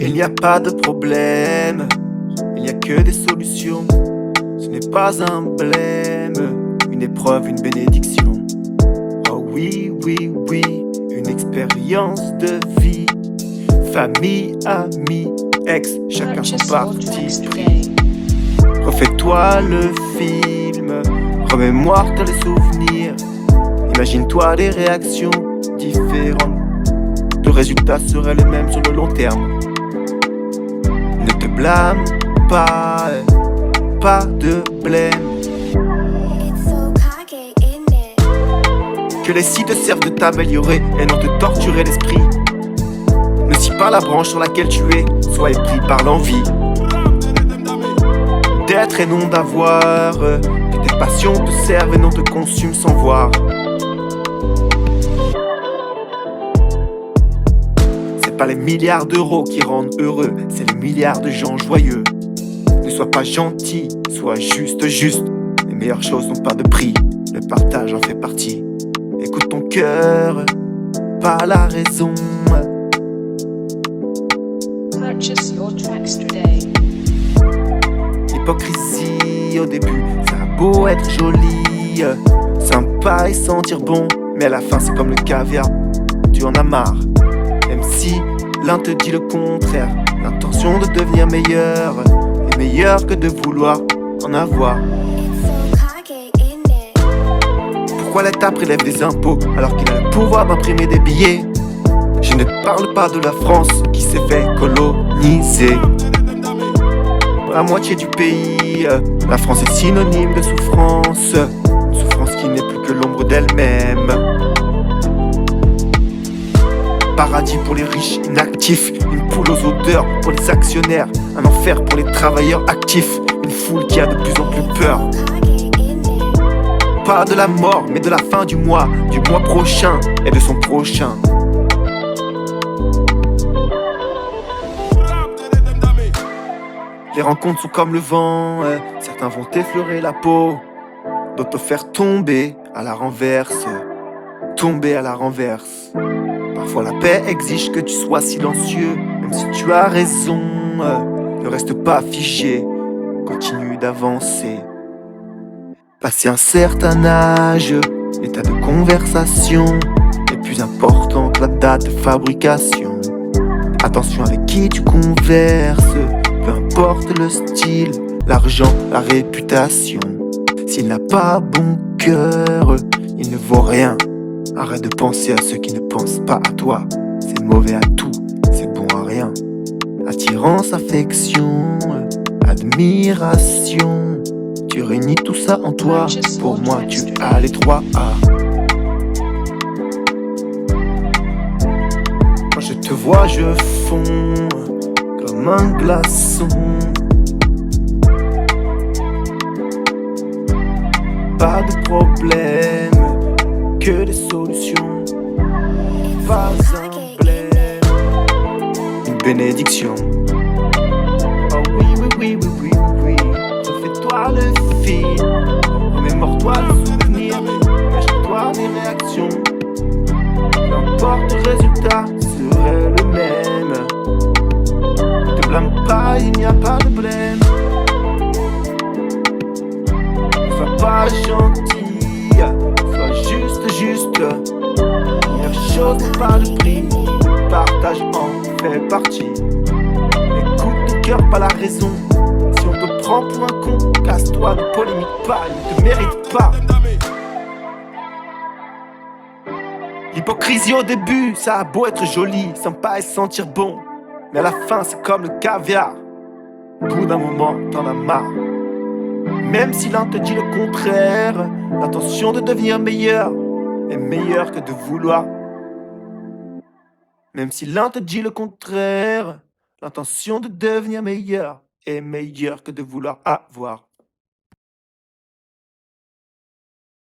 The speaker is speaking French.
Il n'y a pas de problème, il n'y a que des solutions. Ce n'est pas un blême, une épreuve, une bénédiction. Oh oui, oui, oui, une expérience de vie. Famille, amis, ex, chacun son parti pris. Refais-toi le film, remémore tous les souvenirs. Imagine-toi des réactions différentes. Le résultat serait le même sur le long terme. Ne te blâme pas, pas de blême. Que les scies te servent de t'améliorer et non de torturer l'esprit. Ne scie pas la branche sur laquelle tu es, sois pris par l'envie d'être et non d'avoir. Que tes passions te servent et non te consument sans voir. C'est pas les milliards d'euros qui rendent heureux, c'est les milliards de gens joyeux. Ne sois pas gentil, sois juste. Les meilleures choses n'ont pas de prix, le partage en fait partie. Écoute ton cœur, pas la raison. Purchase your tracks today. Hypocrisie au début, ça a beau être joli, sympa et sentir bon, mais à la fin c'est comme le caviar, tu en as marre. Même si l'un te dit le contraire, l'intention de devenir meilleur est meilleure que de vouloir en avoir. Pourquoi l'État prélève des impôts alors qu'il a le pouvoir d'imprimer des billets? Je ne parle pas de la France qui s'est fait coloniser. La moitié du pays, la France est synonyme de souffrance. Une souffrance qui n'est plus que l'ombre d'elle-même. Paradis pour les riches inactifs, une poule aux odeurs pour les actionnaires, un enfer pour les travailleurs actifs, une foule qui a de plus en plus peur. Pas de la mort, mais de la fin du mois prochain et de son prochain. Les rencontres sont comme le vent, certains vont t'effleurer la peau, d'autres te faire tomber à la renverse. Tomber à la renverse. Parfois la paix exige que tu sois silencieux, même si tu as raison, ne reste pas figé, continue d'avancer. Passé un certain âge, l'état de conversation est plus important que la date de fabrication. Attention avec qui tu converses, peu importe le style, l'argent, la réputation. S'il n'a pas bon cœur, il ne vaut rien. Arrête de penser à ceux qui ne pensent pas à toi. C'est mauvais à tout, c'est bon à rien. Attirance, affection, admiration. Tu réunis tout ça en toi. Pour moi, tu as les 3 A. Quand je te vois, je fonds comme un glaçon. Pas de problème, que des solutions. Pas un blême, une bénédiction. Oh oui, oui, oui, oui, oui, oui. Refais-toi le film, remémore-toi le souvenir, imagine-toi des réactions. Peu importe le résultat, serait le même. Ne te blâme pas, il n'y a pas de blême. Ne sois pas gentil, sois juste. La meilleure chose n'est pas le prix, le partage en fait partie. Écoute ton cœur, pas la raison. Si on te prend pour un con, casse-toi, ne polémique pas, il ne te mérite pas. L'hypocrisie au début, ça a beau être joli, sympa et sentir bon, mais à la fin c'est comme le caviar. Au bout d'un moment, t'en as marre. Même si l'un te dit le contraire, l'intention de devenir meilleur est meilleure que de vouloir. Même si l'un te dit le contraire, l'intention de devenir meilleur est meilleure que de vouloir avoir.